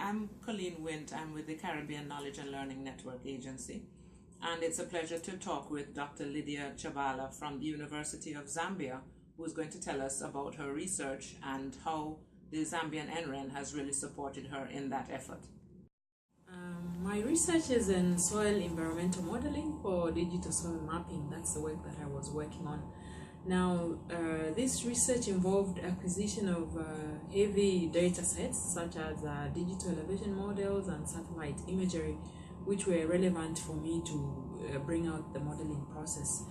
I'm Colleen Wint. I'm with the Caribbean Knowledge and Learning Network Agency, and it's a pleasure to talk with Dr. Lydia Chabala from the University of Zambia, who's going to tell us about her research and how the Zambian NREN has really supported her in that effort. My research is in soil environmental modeling for digital soil mapping. That's the work that I was working on. Now, this research involved acquisition of heavy data sets such as digital elevation models and satellite imagery, which were relevant for me to bring out the modeling process.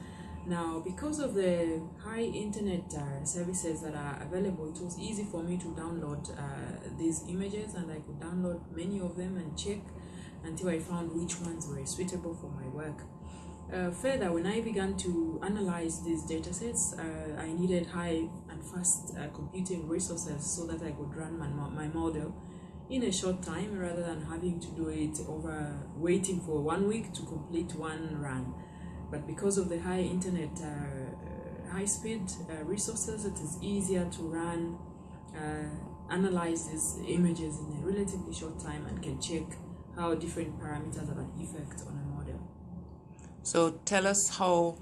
Now, because of the high internet services that are available, it was easy for me to download these images, and I could download many of them and check until I found which ones were suitable for my work. Further, when I began to analyze these datasets, I needed high and fast computing resources so that I could run my model in a short time rather than having to do it over waiting for 1 week to complete one run. But because of the high internet, high-speed resources, it is easier to run, analyze these images in a relatively short time and can check how different parameters have an effect on a model. So tell us how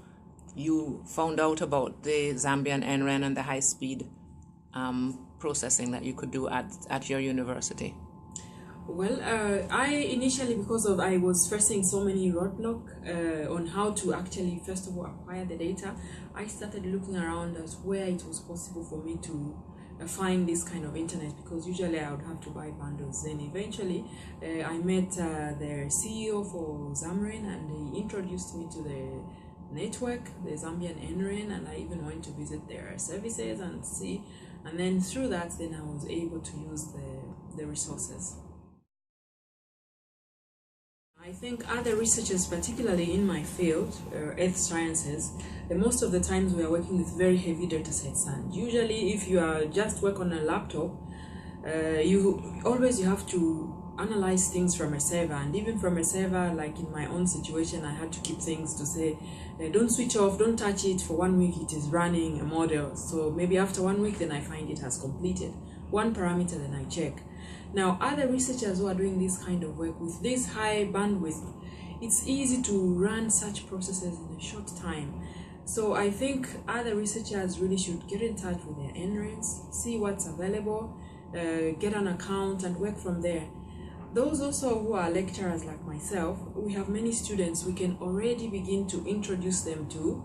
you found out about the Zambian NREN and the high-speed processing that you could do at your university. Well, I initially, because I was facing so many roadblocks on how to actually, first of all, acquire the data, I started looking around as where it was possible for me to find this kind of internet, because usually I would have to buy bundles. Then eventually I met the CEO for Zamren, and he introduced me to the network, the Zambian NREN, and I even went to visit their services and see, and then through that then I was able to use the resources. I think other researchers, particularly in my field, earth sciences, most of the times we are working with very heavy data sets, and usually if you are just work on a laptop, you have to analyze things from a server, and even from a server, like in my own situation, I had to keep things to say, don't switch off, don't touch it for 1 week, it is running a model. So maybe after 1 week, then I find it has completed one parameter, then I check. Now, other researchers who are doing this kind of work with this high bandwidth, it's easy to run such processes in a short time. So I think other researchers really should get in touch with their NRENs, see what's available, get an account and work from there. Those also who are lecturers like myself, we have many students, we can already begin to introduce them to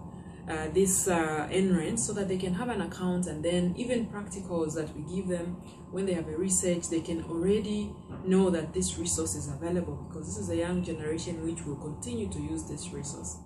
this NREN so that they can have an account, and then even practicals that we give them when they have a research, they can already know that this resource is available, because this is a young generation which will continue to use this resource.